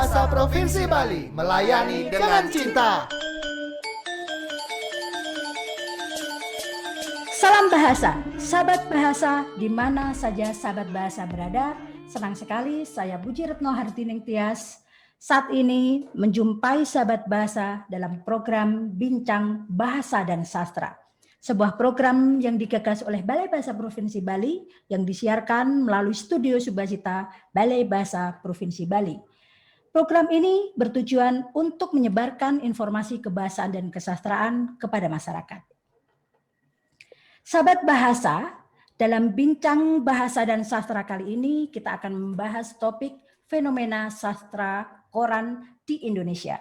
Bahasa Provinsi Bali, melayani dengan cinta. Salam bahasa, sahabat bahasa di mana saja sahabat bahasa berada. Senang sekali saya Buji Retno Hartining Tias saat ini menjumpai sahabat bahasa dalam program Bincang Bahasa dan Sastra. Sebuah program yang digagas oleh Balai Bahasa Provinsi Bali yang disiarkan melalui Studio Subasita Balai Bahasa Provinsi Bali. Program ini bertujuan untuk menyebarkan informasi kebahasaan dan kesastraan kepada masyarakat. Sahabat bahasa, dalam Bincang Bahasa dan Sastra kali ini kita akan membahas topik fenomena sastra koran di Indonesia.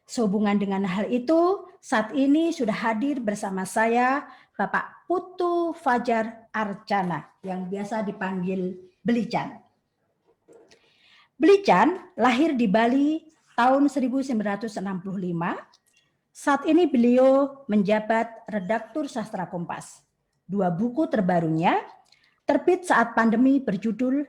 Sehubungan dengan hal itu, saat ini sudah hadir bersama saya Bapak Putu Fajar Arcana yang biasa dipanggil Belican. Belican lahir di Bali tahun 1965. Saat ini beliau menjabat redaktur Sastra Kompas. 2 buku terbarunya terbit saat pandemi berjudul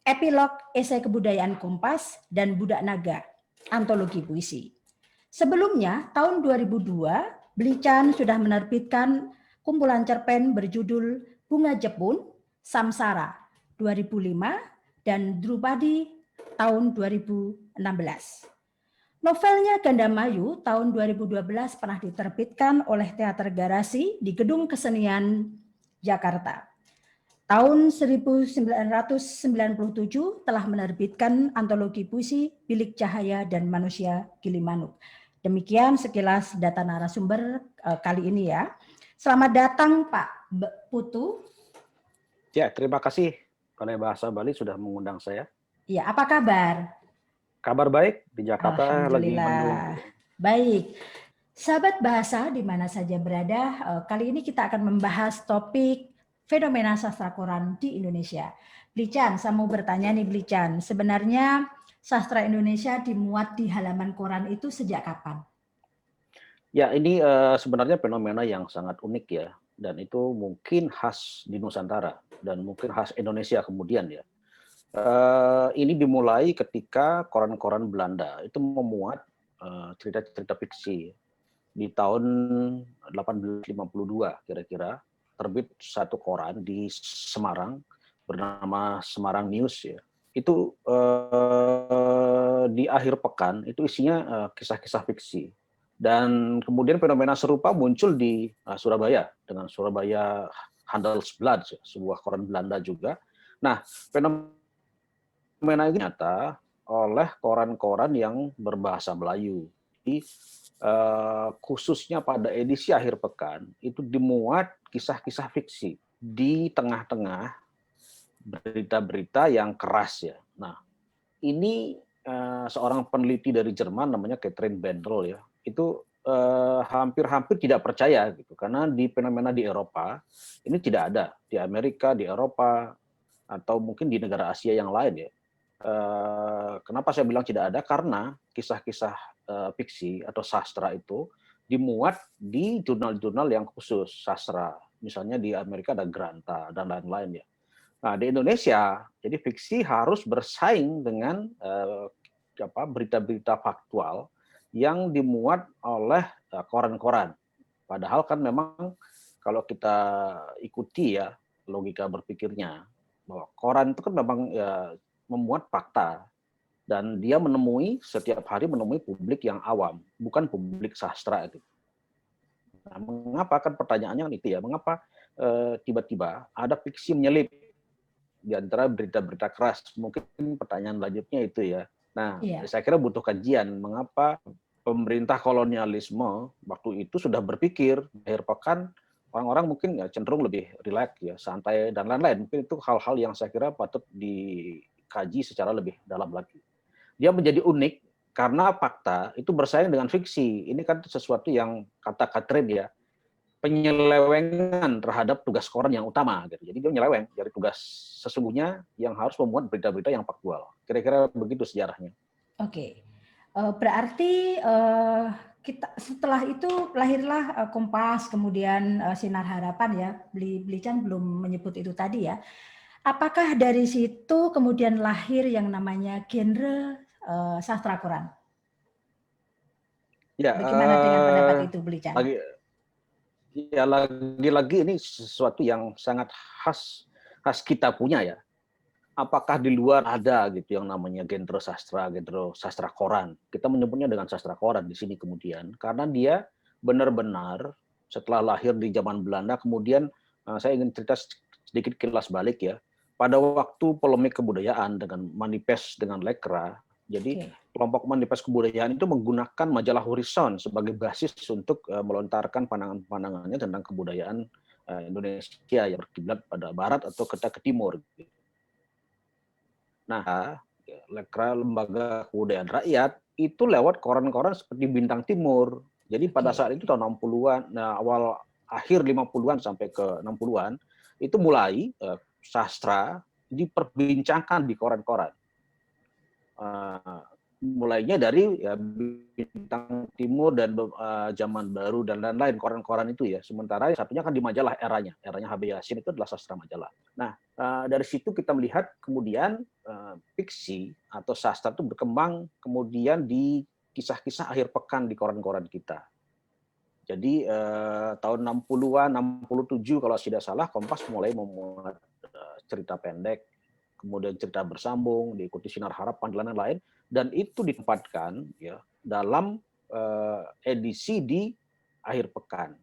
Epilog Esai Kebudayaan Kompas dan Budak Naga, antologi puisi. Sebelumnya, tahun 2002, Belican sudah menerbitkan kumpulan cerpen berjudul Bunga Jepun, Samsara 2005, dan Drupadi tahun 2016. Novelnya Gandamayu tahun 2012 pernah diterbitkan oleh Teater Garasi di Gedung Kesenian Jakarta. Tahun 1997 telah menerbitkan antologi puisi Bilik Cahaya dan Manusia Gilimanuk. Demikian sekilas data narasumber kali ini ya. Selamat datang Pak Putu. Ya, terima kasih Balai Bahasa Bali sudah mengundang saya. Ya, apa kabar? Kabar baik di Jakarta lagi mendung. Baik. Sahabat bahasa di mana saja berada, kali ini kita akan membahas topik fenomena sastra koran di Indonesia. Belican, saya mau bertanya nih Belican, sebenarnya sastra Indonesia dimuat di halaman koran itu sejak kapan? Ya, ini sebenarnya fenomena yang sangat unik ya, dan itu mungkin khas di Nusantara dan mungkin khas Indonesia kemudian ya. Ini dimulai ketika koran-koran Belanda itu memuat cerita-cerita fiksi. Di tahun 1852 kira-kira terbit satu koran di Semarang bernama Semarang News ya. Itu di akhir pekan itu isinya kisah-kisah fiksi. Dan kemudian fenomena serupa muncul di Surabaya dengan Surabaya Handelsblad, sebuah koran Belanda juga. Nah, fenomena ini nyata oleh koran-koran yang berbahasa Melayu. Jadi, khususnya pada edisi akhir pekan itu dimuat kisah-kisah fiksi di tengah-tengah berita-berita yang keras ya. Nah, ini seorang peneliti dari Jerman namanya Catherine Bendel ya, itu hampir-hampir tidak percaya gitu, karena di fenomena di Eropa ini tidak ada, di Amerika, di Eropa, atau mungkin di negara Asia yang lain ya. Kenapa saya bilang tidak ada? Karena kisah-kisah fiksi atau sastra itu dimuat di jurnal-jurnal yang khusus sastra. Misalnya di Amerika ada Granta dan lain-lain ya. Nah, di Indonesia, jadi fiksi harus bersaing dengan berita-berita faktual yang dimuat oleh koran-koran. Padahal kan memang kalau kita ikuti ya logika berpikirnya, bahwa koran itu kan memang ya, memuat fakta, dan dia setiap hari menemui publik yang awam, bukan publik sastra itu. Nah, mengapa kan pertanyaannya itu ya, mengapa tiba-tiba ada fiksi menyelip di antara berita-berita keras? Mungkin pertanyaan lanjutnya itu ya. Nah, saya kira butuh kajian mengapa pemerintah kolonialisme waktu itu sudah berpikir akhir pekan orang-orang mungkin ya cenderung lebih rileks ya, santai dan lain-lain. Mungkin itu hal-hal yang saya kira patut dikaji secara lebih dalam lagi. Dia menjadi unik karena fakta itu bersaing dengan fiksi. Ini kan sesuatu yang kata Catherine ya, penyelewengan terhadap tugas koran yang utama. Gitu. Jadi dia menyeleweng dari tugas sesungguhnya yang harus memuat berita-berita yang faktual. Kira-kira begitu sejarahnya. Oke, berarti setelah itu lahirlah Kompas, kemudian Sinar Harapan ya. Belican belum menyebut itu tadi ya. Apakah dari situ kemudian lahir yang namanya genre sastra Quran. Ya, Bagaimana dengan pendapat itu, Beli Chan? lagi-lagi ini sesuatu yang sangat khas kita punya ya. Apakah di luar ada gitu yang namanya genre sastra koran? Kita menyebutnya dengan sastra koran di sini kemudian karena dia benar-benar setelah lahir di zaman Belanda kemudian saya ingin cerita sedikit kilas balik ya. Pada waktu polemik kebudayaan dengan manifest dengan Lekra, jadi kelompok manifest kebudayaan itu menggunakan majalah Horizon sebagai basis untuk melontarkan pandangan-pandangannya tentang kebudayaan Indonesia yang berkiblat pada barat atau ke timur. Nah, Lekra Lembaga Kebudayaan Rakyat itu lewat koran-koran seperti Bintang Timur. Jadi pada saat itu tahun 60-an, awal akhir 50-an sampai ke 60-an, itu mulai sastra diperbincangkan di koran-koran. Mulainya dari ya, Bintang Timur dan Zaman Baru dan lain-lain koran-koran itu ya. Sementara satunya kan di majalah eranya HB Yasin itu adalah sastra majalah. Nah, dari situ kita melihat kemudian fiksi atau sastra itu berkembang kemudian di kisah-kisah akhir pekan di koran-koran kita. Jadi tahun 60-an, 67 kalau tidak salah Kompas mulai memuat cerita pendek, kemudian cerita bersambung, diikuti Sinar Harapan dan lain-lain, dan itu ditempatkan ya dalam edisi di akhir pekan.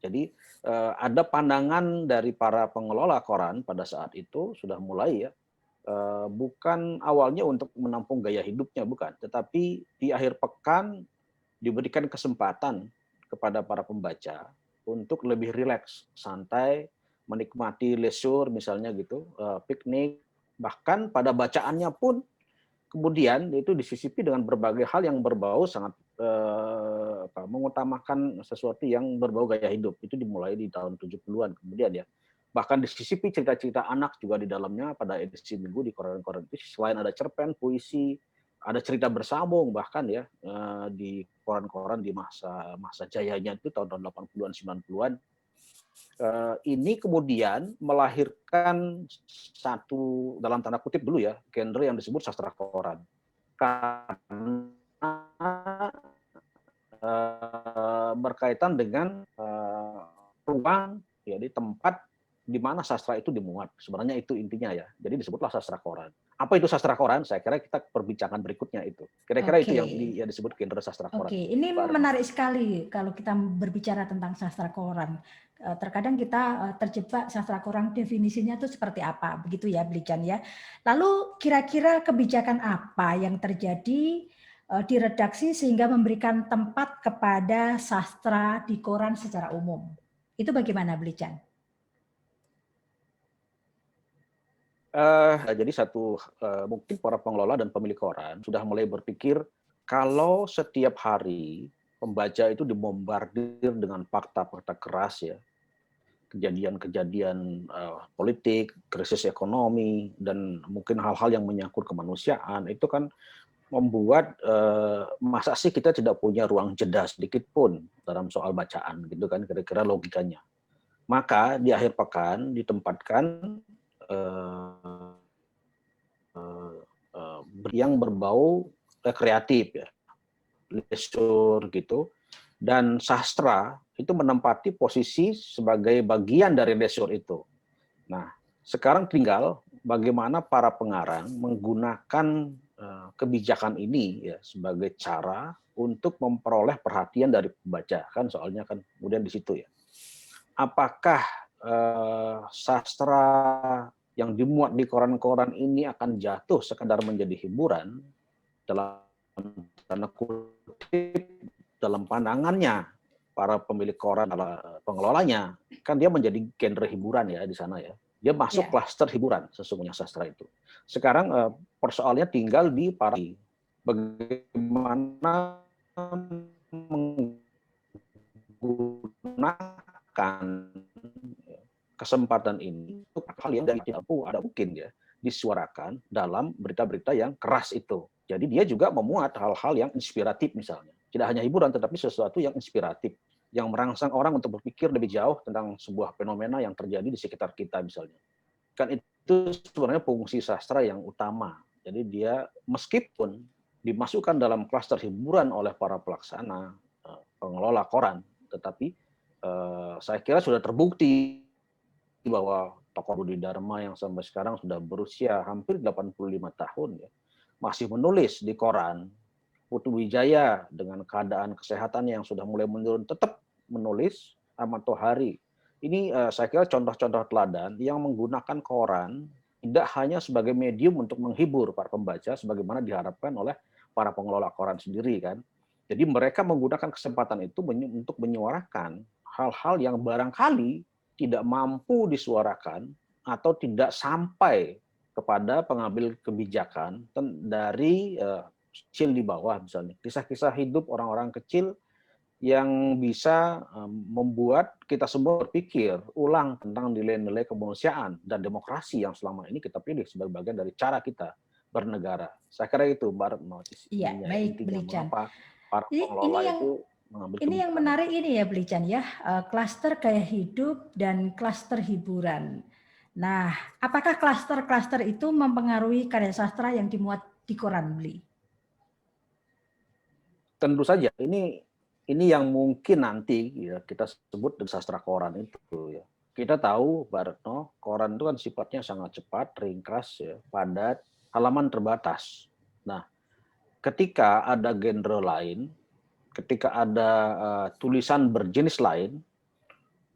Jadi ada pandangan dari para pengelola koran pada saat itu sudah mulai ya, bukan awalnya untuk menampung gaya hidupnya bukan, tetapi di akhir pekan diberikan kesempatan kepada para pembaca untuk lebih rileks, santai, menikmati leisure misalnya gitu, piknik. Bahkan pada bacaannya pun kemudian itu disisipi dengan berbagai hal yang berbau sangat mengutamakan sesuatu yang berbau gaya hidup. Itu dimulai di tahun 70-an kemudian ya. Bahkan disisipi cerita-cerita anak juga di dalamnya pada edisi minggu di koran-koran itu. Selain ada cerpen, puisi, ada cerita bersambung bahkan ya di koran-koran di masa jayanya itu tahun 80-an 90-an. Ini kemudian melahirkan satu dalam tanda kutip dulu ya genre yang disebut sastra koran karena berkaitan dengan ruang ya di tempat di mana sastra itu dimuat. Sebenarnya itu intinya ya. Jadi disebutlah sastra koran. Apa itu sastra koran? Saya kira kita perbincangan berikutnya itu. Kira-kira itu yang disebut genre sastra koran. Ini menarik sekali kalau kita berbicara tentang sastra koran. Terkadang kita terjebak sastra koran definisinya itu seperti apa, begitu ya, Beli Chan ya. Lalu kira-kira kebijakan apa yang terjadi di redaksi sehingga memberikan tempat kepada sastra di koran secara umum? Itu bagaimana, Beli Chan? Jadi mungkin para pengelola dan pemilik koran sudah mulai berpikir kalau setiap hari pembaca itu dibombardir dengan fakta-fakta keras ya, kejadian-kejadian politik, krisis ekonomi, dan mungkin hal-hal yang menyangkut kemanusiaan, itu kan membuat masa sih kita tidak punya ruang jeda sedikit pun dalam soal bacaan, gitu kan kira-kira logikanya. Maka di akhir pekan ditempatkan yang berbau kreatif ya, leisure gitu, dan sastra itu menempati posisi sebagai bagian dari leisure itu. Nah, sekarang tinggal bagaimana para pengarang menggunakan kebijakan ini ya sebagai cara untuk memperoleh perhatian dari pembaca, kan soalnya kan kemudian di situ ya. Apakah sastra yang dimuat di koran-koran ini akan jatuh sekedar menjadi hiburan dalam tanda kutip dalam pandangannya para pemilik koran pengelolanya, kan dia menjadi genre hiburan ya di sana ya. Dia masuk klaster hiburan sesungguhnya sastra itu. Sekarang persoalannya tinggal di para bagaimana menggunakan kesempatan ini untuk hal yang tidak ada mungkin ya disuarakan dalam berita-berita yang keras itu. Jadi dia juga memuat hal-hal yang inspiratif misalnya. Tidak hanya hiburan tetapi sesuatu yang inspiratif, yang merangsang orang untuk berpikir lebih jauh tentang sebuah fenomena yang terjadi di sekitar kita misalnya. Kan itu sebenarnya fungsi sastra yang utama. Jadi dia meskipun dimasukkan dalam klaster hiburan oleh para pelaksana pengelola koran, tetapi saya kira sudah terbukti bahwa tokoh Budi Dharma yang sampai sekarang sudah berusia hampir 85 tahun ya, masih menulis di koran. Putu Wijaya dengan keadaan kesehatan yang sudah mulai menurun tetap menulis. Ahmad Tohari. Ini saya kira contoh-contoh teladan yang menggunakan koran tidak hanya sebagai medium untuk menghibur para pembaca sebagaimana diharapkan oleh para pengelola koran sendiri kan. Jadi mereka menggunakan kesempatan itu untuk menyuarakan hal-hal yang barangkali tidak mampu disuarakan atau tidak sampai kepada pengambil kebijakan dari kecil di bawah misalnya. Kisah-kisah hidup orang-orang kecil yang bisa membuat kita semua berpikir ulang tentang nilai-nilai kemanusiaan dan demokrasi yang selama ini kita pilih sebagai bagian dari cara kita bernegara. Saya kira itu, Mbak Retno. Iya, baik, Intinya Belican. mengapa para Ini pengelola yang itu mengambil ini yang kebijakan. menarik ini ya, Belican ya, klaster gaya hidup dan klaster hiburan. Nah, apakah klaster-klaster itu mempengaruhi karya sastra yang dimuat di koran, Beli? Tentu saja, ini yang mungkin nanti ya, kita sebut dengan sastra koran itu ya. Kita tahu, Mbak Retno, koran itu kan sifatnya sangat cepat, ringkas, ya, padat, halaman terbatas. Nah, ketika ada genre lain, ketika ada tulisan berjenis lain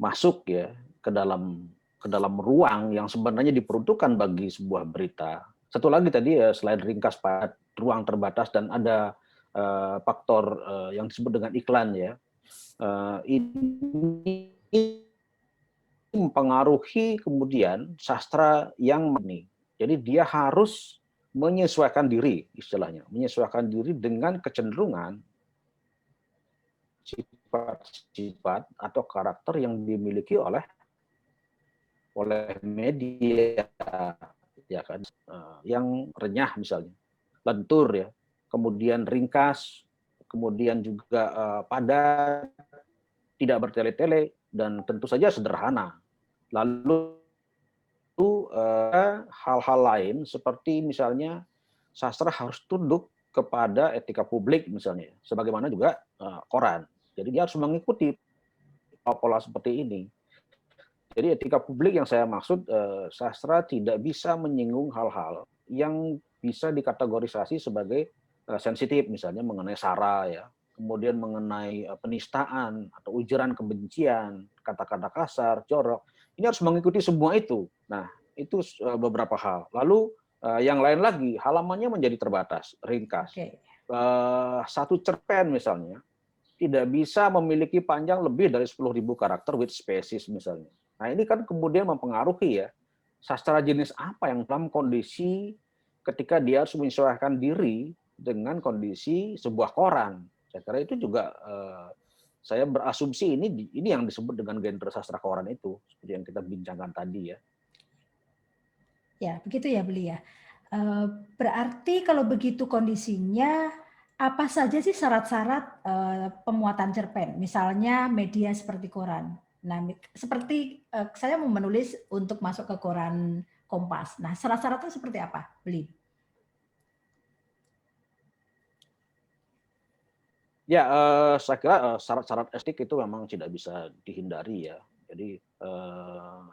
masuk ya ke dalam ruang yang sebenarnya diperuntukkan bagi sebuah berita. Satu lagi tadi ya, selain ringkas, padat, ruang terbatas dan ada faktor yang disebut dengan iklan ya. Ini mempengaruhi kemudian sastra yang ini. Jadi dia harus menyesuaikan diri, istilahnya, menyesuaikan diri dengan kecenderungan sifat-sifat atau karakter yang dimiliki oleh media, ya kan, yang renyah misalnya, lentur ya, kemudian ringkas, kemudian juga padat, tidak bertele-tele, dan tentu saja sederhana. Lalu hal-hal lain seperti misalnya sastra harus tunduk kepada etika publik misalnya, sebagaimana juga koran. Jadi dia harus mengikuti pola seperti ini. Jadi etika publik yang saya maksud, sastra tidak bisa menyinggung hal-hal yang bisa dikategorisasi sebagai sensitif, misalnya mengenai SARA ya, kemudian mengenai penistaan atau ujaran kebencian, kata-kata kasar, jorok. Ini harus mengikuti semua itu. Nah, itu beberapa hal. Lalu yang lain lagi, halamannya menjadi terbatas, ringkas. Oke. Satu cerpen misalnya tidak bisa memiliki panjang lebih dari 10.000 karakter with spaces misalnya. Nah, ini kan kemudian mempengaruhi ya, sastra jenis apa yang dalam kondisi ketika dia harus menyesuaikan diri dengan kondisi sebuah koran. Saya kira itu juga saya berasumsi ini yang disebut dengan genre sastra koran itu, seperti yang kita bincangkan tadi ya. Ya, begitu ya, Beli ya. Berarti kalau begitu kondisinya, apa saja sih syarat-syarat pemuatan cerpen? Misalnya media seperti koran. Nah, seperti saya mau menulis untuk masuk ke koran Kompas. Nah, syarat-syaratnya seperti apa, Beli? Ya, saya kira syarat-syarat estetik itu memang tidak bisa dihindari ya. Jadi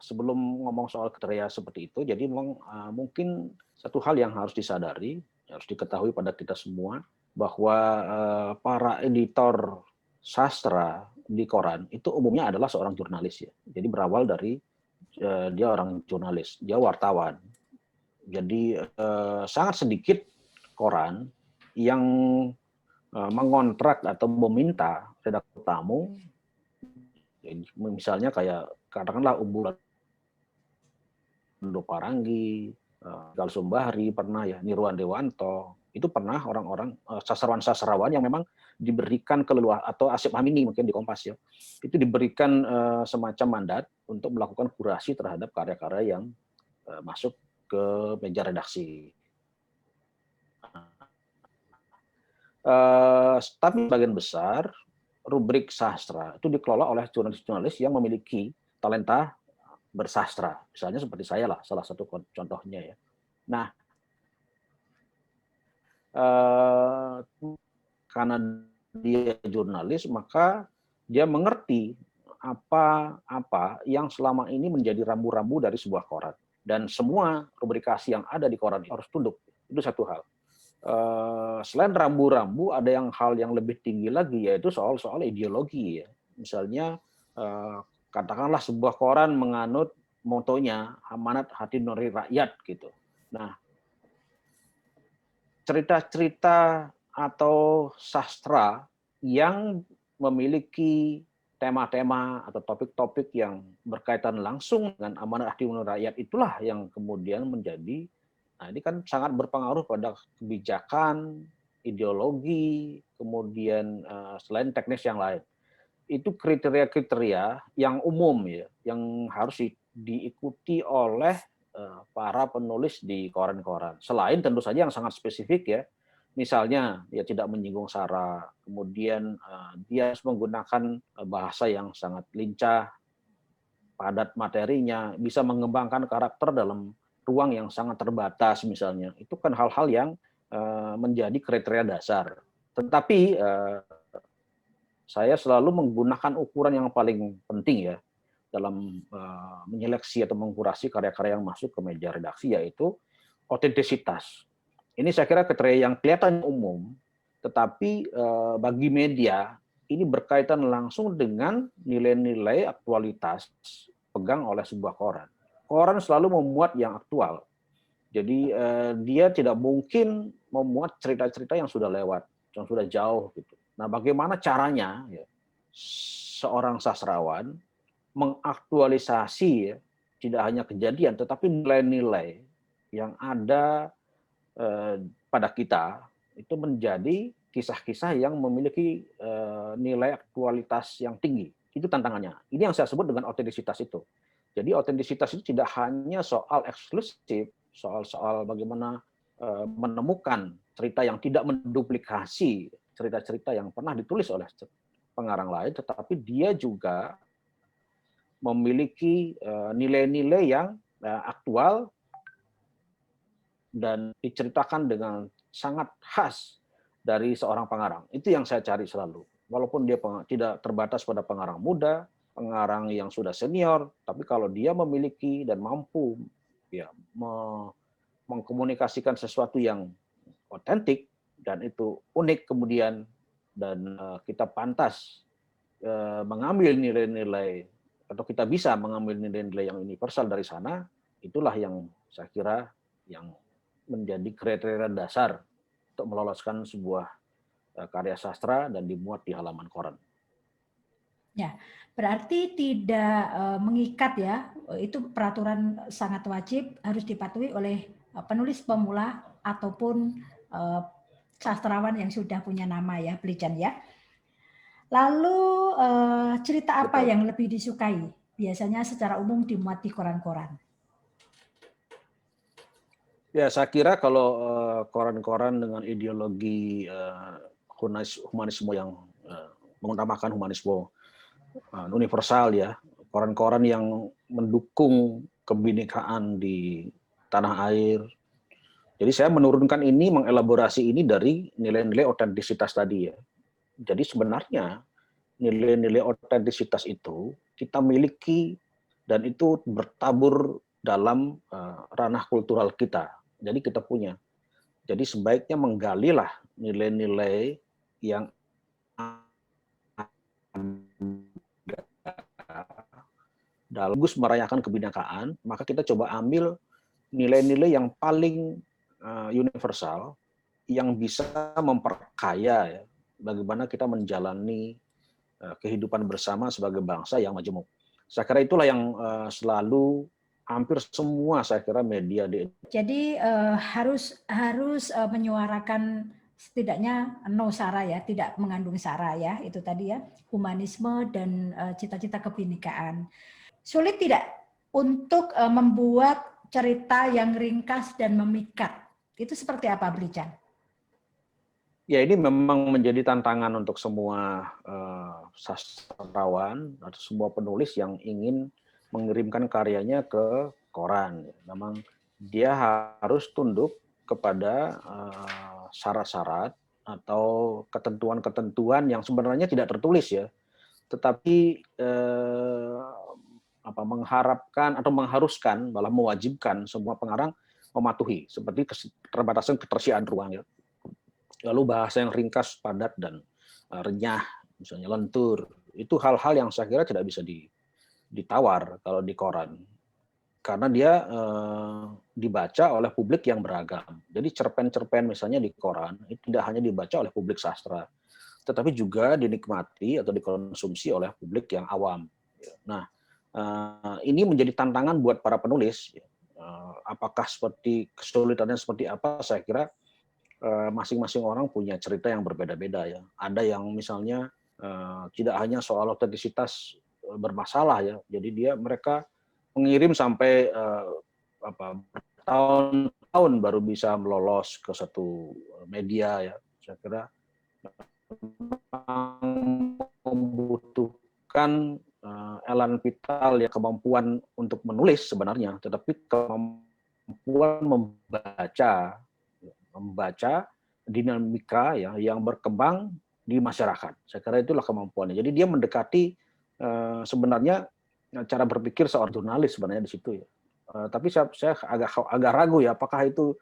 sebelum ngomong soal kriteria seperti itu, jadi memang mungkin satu hal yang harus disadari, harus diketahui pada kita semua, bahwa para editor sastra di koran itu umumnya adalah seorang jurnalis ya. Jadi berawal dari dia orang jurnalis, dia wartawan. Jadi sangat sedikit koran yang mengontrak atau meminta redaktur tamu, misalnya kayak katakanlah Umbulan Parangi, Gal Sumbahri pernah ya, Nirwan Dewanto, itu pernah orang-orang sastrawan-sastrawan yang memang diberikan keleluasaan, atau Asep Hamini mungkin di Kompas ya, itu diberikan semacam mandat untuk melakukan kurasi terhadap karya-karya yang masuk ke meja redaksi. Tapi sebagian besar rubrik sastra itu dikelola oleh jurnalis-jurnalis yang memiliki talenta bersastra. Misalnya seperti saya lah, salah satu contohnya ya. Nah, eh, karena dia jurnalis, maka dia mengerti apa yang selama ini menjadi rambu-rambu dari sebuah koran. Dan semua publikasi yang ada di koran harus tunduk. Itu satu hal. Selain rambu-rambu, ada hal yang lebih tinggi lagi, yaitu soal ideologi. Ya. Misalnya, katakanlah sebuah koran menganut motonya amanat hati nurani rakyat gitu. Nah, cerita-cerita atau sastra yang memiliki tema-tema atau topik-topik yang berkaitan langsung dengan amanat hati nurani rakyat, itulah yang kemudian menjadi, nah ini kan sangat berpengaruh pada kebijakan, ideologi, kemudian selain teknis yang lain. Itu kriteria-kriteria yang umum ya, yang harus diikuti oleh para penulis di koran-koran. Selain tentu saja yang sangat spesifik ya, misalnya ya tidak menyinggung sara, kemudian dia harus menggunakan bahasa yang sangat lincah, padat materinya, bisa mengembangkan karakter dalam ruang yang sangat terbatas misalnya. Itu kan hal-hal yang menjadi kriteria dasar. Tetapi saya selalu menggunakan ukuran yang paling penting ya dalam menyeleksi atau mengkurasi karya-karya yang masuk ke meja redaksi, yaitu otentisitas. Ini saya kira kriteria yang kelihatan umum, tetapi bagi media ini berkaitan langsung dengan nilai-nilai aktualitas pegang oleh sebuah koran. Koran selalu memuat yang aktual. Jadi dia tidak mungkin memuat cerita-cerita yang sudah lewat, yang sudah jauh gitu. Nah, bagaimana caranya ya, seorang sastrawan mengaktualisasi ya, tidak hanya kejadian, tetapi nilai-nilai yang ada pada kita itu menjadi kisah-kisah yang memiliki nilai aktualitas yang tinggi. Itu tantangannya. Ini yang saya sebut dengan otentisitas itu. Jadi otentisitas itu tidak hanya soal eksklusif, soal bagaimana menemukan cerita yang tidak menduplikasi cerita-cerita yang pernah ditulis oleh pengarang lain, tetapi dia juga memiliki nilai-nilai yang aktual dan diceritakan dengan sangat khas dari seorang pengarang. Itu yang saya cari selalu. Walaupun dia tidak terbatas pada pengarang muda, pengarang yang sudah senior, tapi kalau dia memiliki dan mampu ya mengkomunikasikan sesuatu yang otentik dan itu unik kemudian, dan kita pantas mengambil nilai-nilai atau kita bisa mengambil nilai-nilai yang universal dari sana, itulah yang saya kira yang menjadi kriteria dasar untuk meloloskan sebuah karya sastra dan dimuat di halaman koran. Ya, berarti tidak mengikat ya, itu peraturan sangat wajib harus dipatuhi oleh penulis pemula ataupun sastrawan yang sudah punya nama ya, Blijan ya. Lalu cerita apa Betul. yang lebih disukai? Biasanya secara umum dimuat di koran-koran. Ya, saya kira kalau koran-koran dengan ideologi humanisme yang mengutamakan humanisme universal ya, koran-koran yang mendukung kebinekaan di tanah air. Jadi saya menurunkan ini, mengelaborasi ini dari nilai-nilai otentisitas tadi ya. Jadi sebenarnya nilai-nilai otentisitas itu kita miliki dan itu bertabur dalam ranah kultural kita. Jadi kita punya. Jadi sebaiknya menggalilah nilai-nilai yang dalam bagus merayakan kebinekaan, maka kita coba ambil nilai-nilai yang paling universal yang bisa memperkaya ya, bagaimana kita menjalani kehidupan bersama sebagai bangsa yang majemuk. Saya kira itulah yang selalu hampir semua saya kira media di. Jadi harus menyuarakan setidaknya no sara ya, tidak mengandung sara ya, itu tadi ya, humanisme dan cita-cita kebinekaan. Sulit tidak untuk membuat cerita yang ringkas dan memikat? Itu seperti apa, Blijan? Ya, ini memang menjadi tantangan untuk semua sastrawan atau semua penulis yang ingin mengirimkan karyanya ke koran. Memang dia harus tunduk kepada syarat-syarat atau ketentuan-ketentuan yang sebenarnya tidak tertulis ya, tetapi mengharapkan atau mengharuskan, malah mewajibkan semua pengarang mematuhi, seperti keterbatasan ketersediaan ruang ya. Lalu bahasa yang ringkas, padat, dan renyah, misalnya lentur, itu hal-hal yang saya kira tidak bisa ditawar kalau di koran, karena dia dibaca oleh publik yang beragam. Jadi cerpen-cerpen misalnya di koran itu tidak hanya dibaca oleh publik sastra, tetapi juga dinikmati atau dikonsumsi oleh publik yang awam. Nah, ini menjadi tantangan buat para penulis. Apakah seperti kesulitannya seperti apa? Saya kira masing-masing orang punya cerita yang berbeda-beda ya. Ada yang misalnya tidak hanya soal otentisitas bermasalah ya. Jadi mereka mengirim sampai bertahun-tahun baru bisa melolos ke satu media ya. Saya kira membutuhkan elan vital ya, kemampuan untuk menulis sebenarnya, tetapi kemampuan membaca dinamika ya yang berkembang di masyarakat. Saya kira itulah kemampuannya. Jadi dia mendekati sebenarnya cara berpikir seorang jurnalis sebenarnya di situ ya. Tapi saya agak ragu ya, apakah itu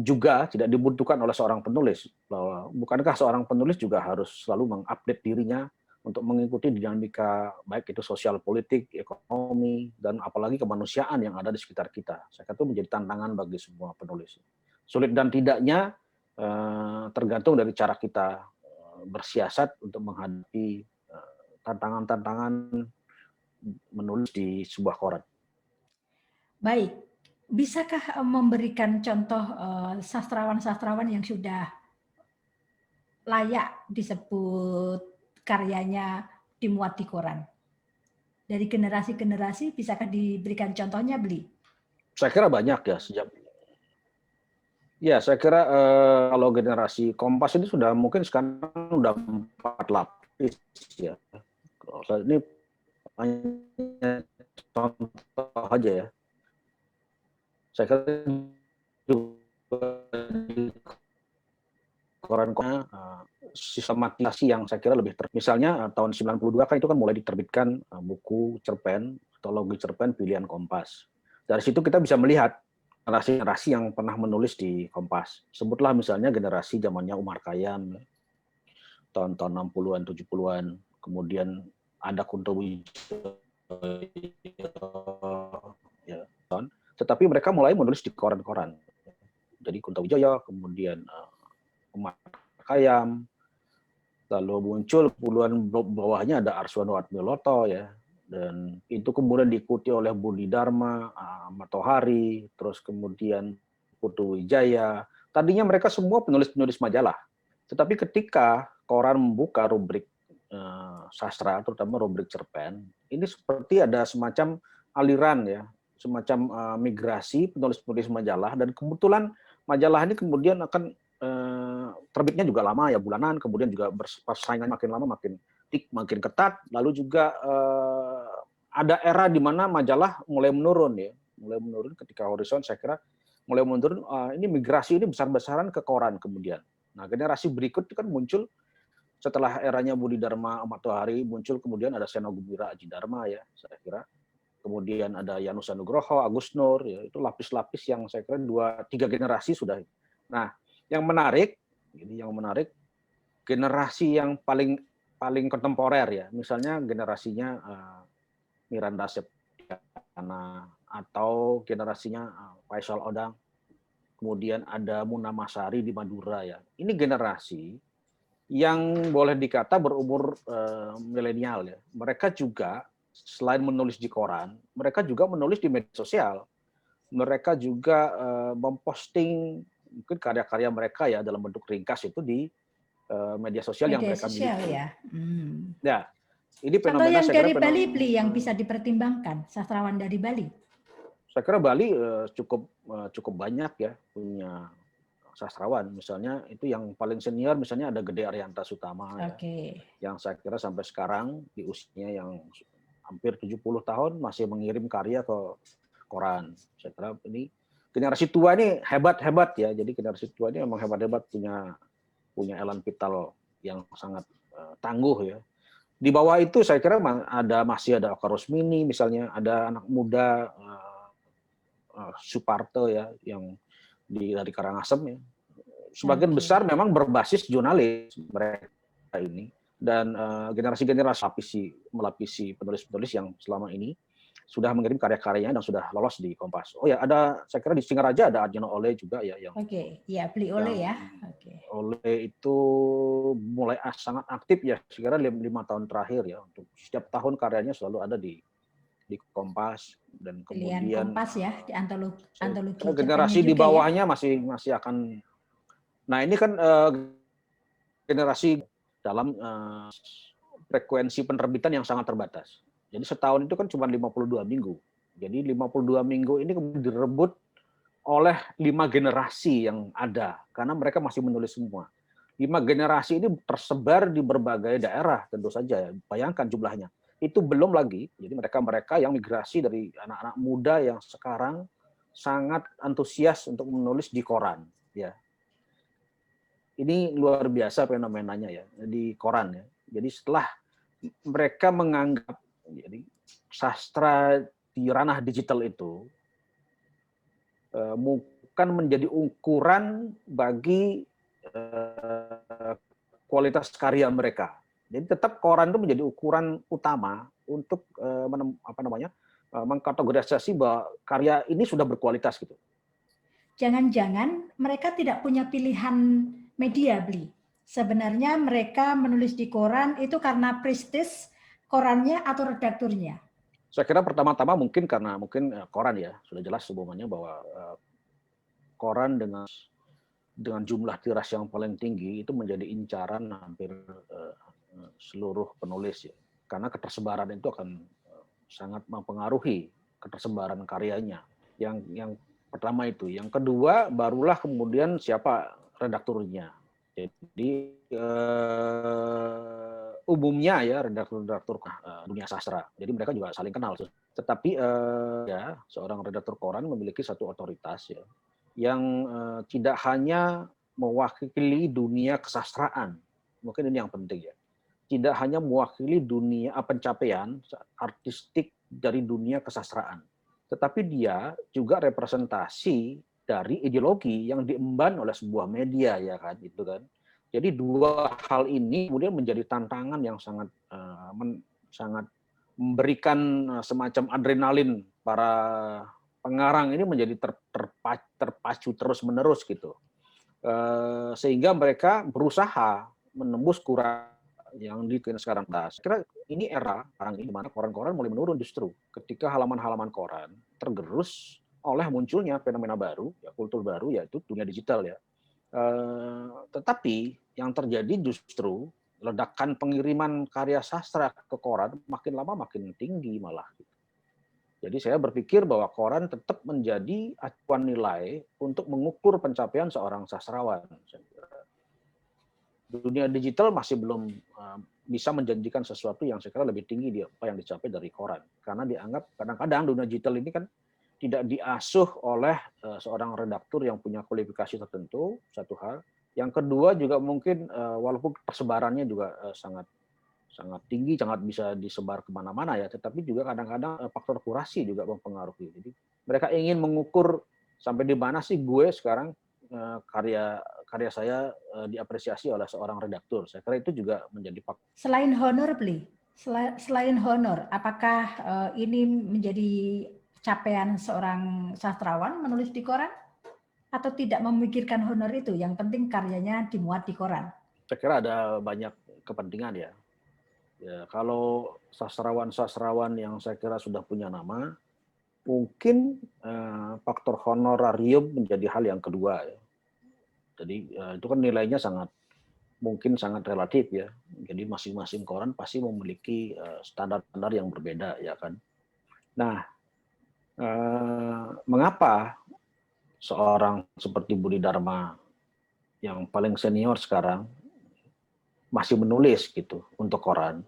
juga tidak dibutuhkan oleh seorang penulis. Bahwa bukankah seorang penulis juga harus selalu mengupdate dirinya untuk mengikuti dinamika baik itu sosial, politik, ekonomi, dan apalagi kemanusiaan yang ada di sekitar kita. Saya kira itu menjadi tantangan bagi semua penulis. Sulit dan tidaknya tergantung dari cara kita bersiasat untuk menghadapi tantangan-tantangan menulis di sebuah koran. Baik, bisakah memberikan contoh sastrawan-sastrawan yang sudah layak disebut karyanya dimuat di koran? Dari generasi-generasi, bisakah diberikan contohnya, Bli? Saya kira banyak ya sejak. Ya, saya kira kalau generasi Kompas ini sudah mungkin sekarang sudah 4 lapis ya. Ini hanya contoh aja ya. Saya kira juga di koran-koran sistematisasi yang saya kira lebih misalnya tahun 92 kan itu kan mulai diterbitkan buku cerpen atau logi cerpen pilihan Kompas. Dari situ kita bisa melihat generasi-generasi yang pernah menulis di Kompas. Sebutlah misalnya generasi zamannya Umar Khayyam, tahun-tahun 60-an, 70-an. Kemudian ada Kunto Wijoyo, ya, tetapi mereka mulai menulis di koran-koran. Jadi Kunto Wijoyo, kemudian Umar Khayyam, lalu muncul puluhan bawahnya ada Arswendo Atmiloto ya. Dan itu kemudian diikuti oleh Budi Dharma, Ahmad Tohari, terus kemudian Putu Wijaya. Tadinya mereka semua penulis-penulis majalah. Tetapi ketika koran membuka rubrik sastra, terutama rubrik cerpen, ini seperti ada semacam aliran ya, semacam migrasi penulis-penulis majalah, dan kebetulan majalah ini kemudian akan terbitnya juga lama ya, bulanan, kemudian juga persaingan makin lama makin ketat, lalu juga ada era di mana majalah mulai menurun ya, mulai menurun ketika Horizon saya kira mulai menurun, ini migrasi ini besar-besaran ke koran kemudian. Nah, generasi berikut itu kan muncul setelah eranya Budi Dharma, Ahmad Tohari, muncul kemudian ada Seno Gembira Aji Dharma ya, saya kira. Kemudian ada Yanus Anugroho, Agus Nur, ya, itu lapis-lapis yang saya kira 2-3 generasi sudah. Nah, yang menarik generasi yang paling kontemporer ya, misalnya generasinya Miranda Septiana atau generasinya Faisal Odang, kemudian ada Muna Masari di Madura ya. Ini generasi yang boleh dikata berumur milenial ya. Mereka juga selain menulis di koran, mereka juga menulis di media sosial. Mereka juga memposting mungkin karya-karya mereka ya dalam bentuk ringkas itu di media sosial yang mereka miliki. Ya. Ya, ini contoh fenomena yang dari Bali, Bli, yang bisa dipertimbangkan, sastrawan dari Bali. Saya kira Bali cukup banyak ya punya sastrawan. Misalnya itu yang paling senior misalnya ada Gede Arianta Sutama ya, yang saya kira sampai sekarang di usianya yang hampir 70 tahun masih mengirim karya ke koran. Saya kira ini generasi tua ini hebat-hebat ya. Jadi generasi tua ini memang hebat-hebat, punya elan vital yang sangat tangguh ya. Di bawah itu saya kira masih ada Oka Rusmini misalnya, ada anak muda Suparto ya yang dari Karangasem ya. Sebagian besar memang berbasis jurnalis mereka ini, dan generasi-generasi melapisi penulis-penulis yang selama ini sudah mengirim karya-karyanya dan sudah lolos di Kompas. Oh ya, saya kira di Singaraja ada Arjono Ole juga ya yang ya beli Ole ya. Ole itu mulai sangat aktif ya, sekira 5 tahun terakhir ya, untuk setiap tahun karyanya selalu ada di Kompas, dan kemudian Kompas ya, di antologi generasi di bawahnya ya. masih akan. Nah, ini kan generasi dalam frekuensi penerbitan yang sangat terbatas. Jadi setahun itu kan cuma 52 minggu. Jadi 52 minggu ini kemudian direbut oleh 5 generasi yang ada, karena mereka masih menulis semua. 5 generasi ini tersebar di berbagai daerah tentu saja. Bayangkan jumlahnya. Itu belum lagi, jadi mereka yang migrasi dari anak-anak muda yang sekarang sangat antusias untuk menulis di koran. Ya. Ini luar biasa fenomenanya ya, di koran ya. Jadi setelah mereka menganggap jadi sastra di ranah digital itu bukan menjadi ukuran bagi kualitas karya mereka. Jadi tetap koran itu menjadi ukuran utama untuk mengkategorisasi bahwa karya ini sudah berkualitas gitu. Jangan-jangan mereka tidak punya pilihan media, Bli. Sebenarnya mereka menulis di koran itu karena prestis korannya atau redakturnya? Saya kira pertama-tama mungkin karena koran ya, sudah jelas hubungannya bahwa koran dengan jumlah tiras yang paling tinggi itu menjadi incaran hampir seluruh penulis ya. Karena ketersebaran itu akan sangat mempengaruhi ketersebaran karyanya. Yang pertama itu, yang kedua barulah kemudian siapa redakturnya. Jadi umumnya ya redaktur dunia sastra. Jadi mereka juga saling kenal. Tetapi ya seorang redaktur koran memiliki satu otoritas ya yang tidak hanya mewakili dunia kesastraan. Mungkin ini yang penting ya. Tidak hanya mewakili dunia pencapaian artistik dari dunia kesastraan, tetapi dia juga representasi dari ideologi yang diemban oleh sebuah media ya kan, itu kan. Jadi dua hal ini kemudian menjadi tantangan yang sangat memberikan semacam adrenalin para pengarang ini menjadi terpacu terus-menerus gitu. Sehingga mereka berusaha menembus kurang yang dikenal sekarang. Nah, saya kira ini era sekarang ini di mana koran-koran mulai menurun justru ketika halaman-halaman koran tergerus oleh munculnya fenomena baru, ya, kultur baru, yaitu dunia digital ya. Tetapi yang terjadi justru ledakan pengiriman karya sastra ke koran makin lama makin tinggi malah. Jadi saya berpikir bahwa koran tetap menjadi acuan nilai untuk mengukur pencapaian seorang sastrawan. Dunia digital masih belum bisa menjanjikan sesuatu yang saya kira lebih tinggi di apa yang dicapai dari koran. Karena dianggap kadang-kadang dunia digital ini kan tidak diasuh oleh seorang redaktur yang punya kualifikasi tertentu, satu hal. Yang kedua juga mungkin walaupun persebarannya juga sangat tinggi, sangat bisa disebar kemana-mana ya, tetapi juga kadang-kadang faktor kurasi juga mempengaruhi. Jadi mereka ingin mengukur sampai di mana sih gue sekarang karya saya diapresiasi oleh seorang redaktur. Saya kira itu juga menjadi faktor. Selain honor, Bli, selain honor, apakah ini menjadi capaian seorang sastrawan menulis di koran? Atau tidak memikirkan honor itu, yang penting karyanya dimuat di koran? Saya kira ada banyak kepentingan ya. Ya, kalau sastrawan-sastrawan yang saya kira sudah punya nama, mungkin faktor honorarium menjadi hal yang kedua ya. Jadi itu kan nilainya mungkin sangat relatif ya. Jadi masing-masing koran pasti memiliki standar-standar yang berbeda ya kan. Nah, mengapa seorang seperti Budi Dharma yang paling senior sekarang masih menulis gitu untuk koran?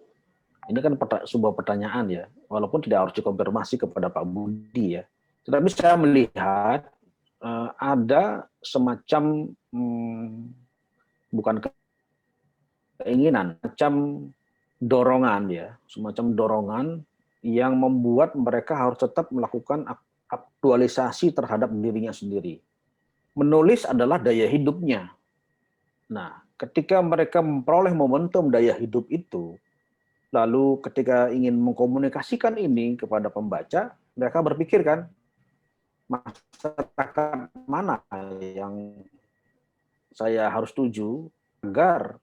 Ini kan sebuah pertanyaan ya, walaupun tidak harus dikonfirmasi kepada Pak Budi ya. Tetapi saya melihat ada semacam bukan keinginan, macam dorongan ya, semacam dorongan yang membuat mereka harus tetap melakukan aktualisasi terhadap dirinya sendiri. Menulis adalah daya hidupnya. Nah, ketika mereka memperoleh momentum daya hidup itu, lalu ketika ingin mengkomunikasikan ini kepada pembaca, mereka berpikir kan, masyarakat mana yang saya harus tuju agar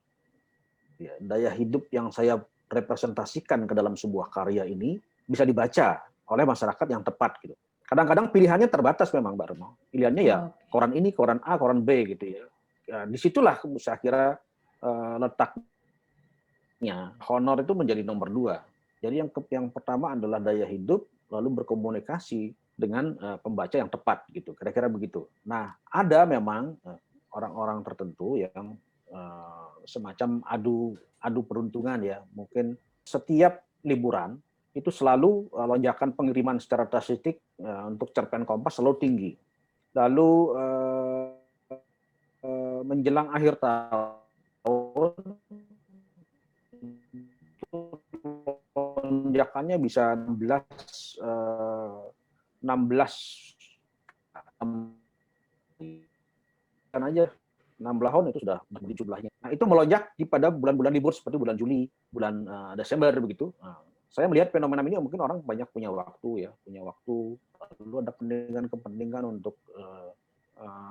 ya, daya hidup yang saya representasikan ke dalam sebuah karya ini bisa dibaca oleh masyarakat yang tepat gitu. Kadang-kadang pilihannya terbatas memang, Mbak Retno. Pilihannya ya koran ini, koran A, koran B gitu ya. Ya disitulah saya kira letaknya. Honor itu menjadi nomor 2. Jadi yang pertama adalah daya hidup, lalu berkomunikasi dengan pembaca yang tepat gitu. Kira-kira begitu. Nah, ada memang orang-orang tertentu yang semacam adu peruntungan ya. Mungkin setiap liburan itu selalu lonjakan pengiriman secara statistik untuk cerpen Kompas selalu tinggi. Lalu menjelang akhir tahun lonjakannya bisa 16 kan aja 16 tahun itu sudah begitu jumlahnya. Nah, itu melonjak pada bulan-bulan libur seperti bulan Juli, bulan Desember begitu. Nah, saya melihat fenomena ini mungkin orang banyak punya waktu, lalu ada kepentingan untuk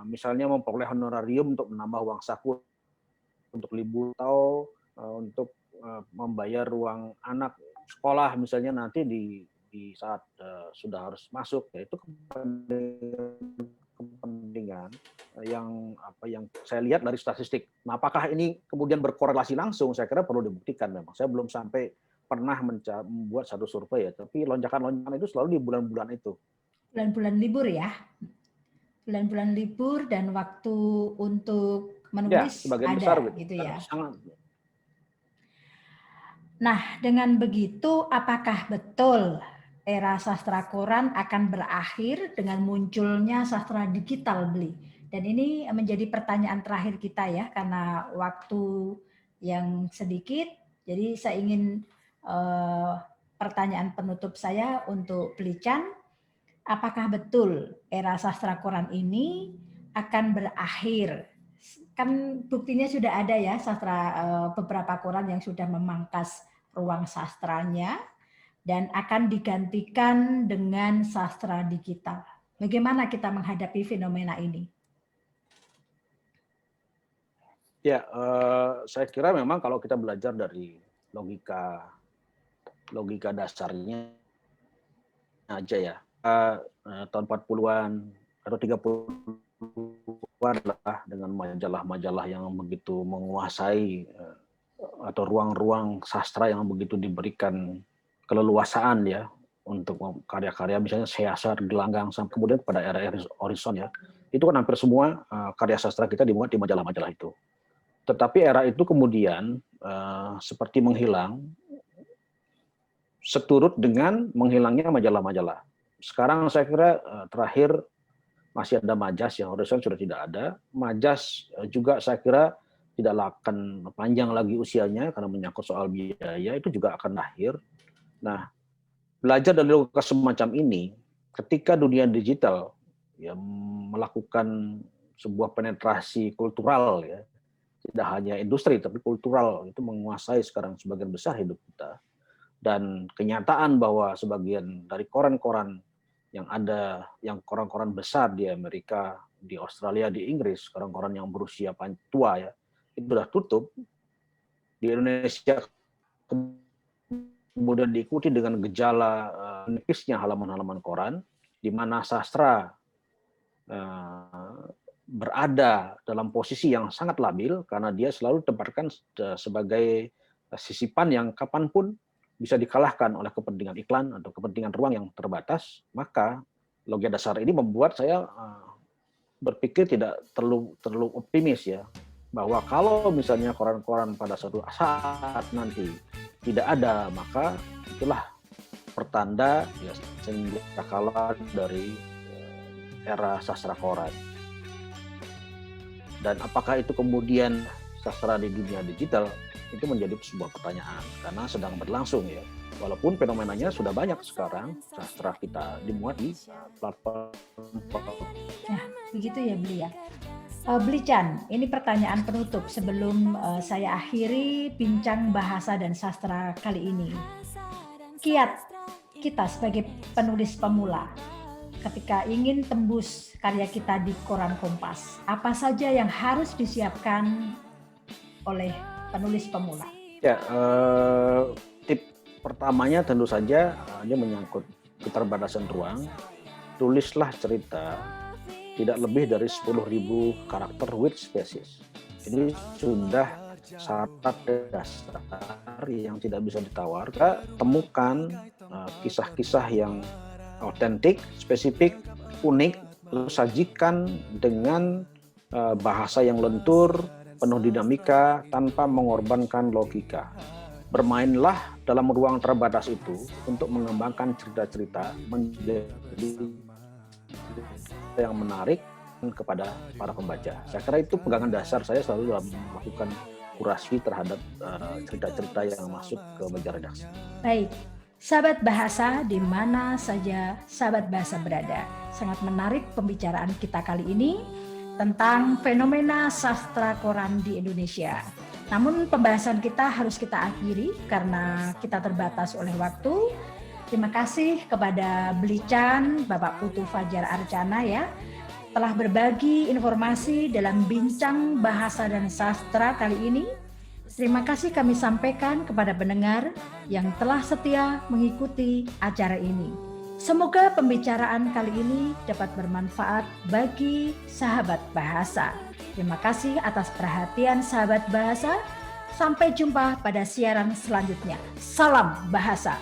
misalnya memperoleh honorarium untuk menambah uang saku untuk libur atau untuk membayar uang anak sekolah misalnya nanti di saat sudah harus masuk, yaitu kepentingan yang saya lihat dari statistik. Nah, apakah ini kemudian berkorelasi langsung? Saya kira perlu dibuktikan memang. Saya belum sampai pernah membuat satu survei ya, tapi lonjakan-lonjakan itu selalu di bulan-bulan itu. Bulan-bulan libur ya? Bulan-bulan libur dan waktu untuk menulis ya, ada besar, gitu ya. Sangat. Nah, dengan begitu apakah betul era sastra koran akan berakhir dengan munculnya sastra digital, Bli? Dan ini menjadi pertanyaan terakhir kita ya, karena waktu yang sedikit. Jadi saya ingin pertanyaan penutup saya untuk Bli Chan. Apakah betul era sastra koran ini akan berakhir? Kan buktinya sudah ada ya beberapa koran yang sudah memangkas ruang sastranya dan akan digantikan dengan sastra digital. Bagaimana kita menghadapi fenomena ini? Ya, saya kira memang kalau kita belajar dari logika dasarnya aja ya. Tahun 40-an atau 30-an lah dengan majalah-majalah yang begitu menguasai atau ruang-ruang sastra yang begitu diberikan keleluasaan ya untuk karya-karya misalnya Seasar, Gelanggang, sampai kemudian pada era Horizon ya. Itu kan hampir semua karya sastra kita dimuat di majalah-majalah itu. Tetapi era itu kemudian seperti menghilang seturut dengan menghilangnya majalah-majalah. Sekarang saya kira terakhir masih ada Majas, yang Horizon sudah tidak ada. Majas juga saya kira tidak akan panjang lagi usianya karena menyangkut soal biaya, itu juga akan lahir. Nah, belajar dari logika semacam ini, ketika dunia digital ya melakukan sebuah penetrasi kultural ya, tidak hanya industri tapi kultural, itu menguasai sekarang sebagian besar hidup kita. Dan kenyataan bahwa sebagian dari koran-koran yang ada, yang koran-koran besar di Amerika, di Australia, di Inggris, koran-koran yang berusia tua ya, itu sudah tutup. Di Indonesia kemudian diikuti dengan gejala nipisnya halaman-halaman koran, di mana sastra berada dalam posisi yang sangat labil karena dia selalu ditempatkan sebagai sisipan yang kapanpun bisa dikalahkan oleh kepentingan iklan atau kepentingan ruang yang terbatas. Maka logika dasar ini membuat saya berpikir tidak terlalu optimis ya, bahwa kalau misalnya koran-koran pada suatu saat nanti tidak ada, maka itulah pertanda ya senjata kalah dari era sastra koran. Dan apakah itu kemudian sastra di dunia digital, itu menjadi sebuah pertanyaan karena sedang berlangsung ya. Walaupun fenomenanya sudah banyak sekarang, sastra kita dimuat di platform. Nah, begitu ya Beli ya. Beli Chan, ini pertanyaan penutup sebelum saya akhiri bincang bahasa dan sastra kali ini. Kiat kita sebagai penulis pemula, ketika ingin tembus karya kita di koran Kompas, apa saja yang harus disiapkan oleh penulis pemula? Ya, tip pertamanya tentu saja hanya menyangkut keterbatasan ruang. Tulislah cerita tidak lebih dari 10.000 karakter with spesies. Ini sudah syarat dasar yang tidak bisa ditawar. Kita temukan kisah-kisah yang autentik, spesifik, unik, lalu sajikan dengan bahasa yang lentur, penuh dinamika, tanpa mengorbankan logika. Bermainlah dalam ruang terbatas itu untuk mengembangkan cerita-cerita menjadi yang menarik kepada para pembaca. Saya kira itu pegangan dasar saya selalu dalam melakukan kurasi terhadap cerita-cerita yang masuk ke meja redaksi. Baik, sahabat bahasa di mana saja sahabat bahasa berada. Sangat menarik pembicaraan kita kali ini tentang fenomena sastra koran di Indonesia. Namun pembahasan kita harus kita akhiri karena kita terbatas oleh waktu. Terima kasih kepada Beli Chan, Bapak Putu Fajar Arcana ya, telah berbagi informasi dalam bincang bahasa dan sastra kali ini. Terima kasih kami sampaikan kepada pendengar yang telah setia mengikuti acara ini. Semoga pembicaraan kali ini dapat bermanfaat bagi sahabat bahasa. Terima kasih atas perhatian sahabat bahasa. Sampai jumpa pada siaran selanjutnya. Salam bahasa.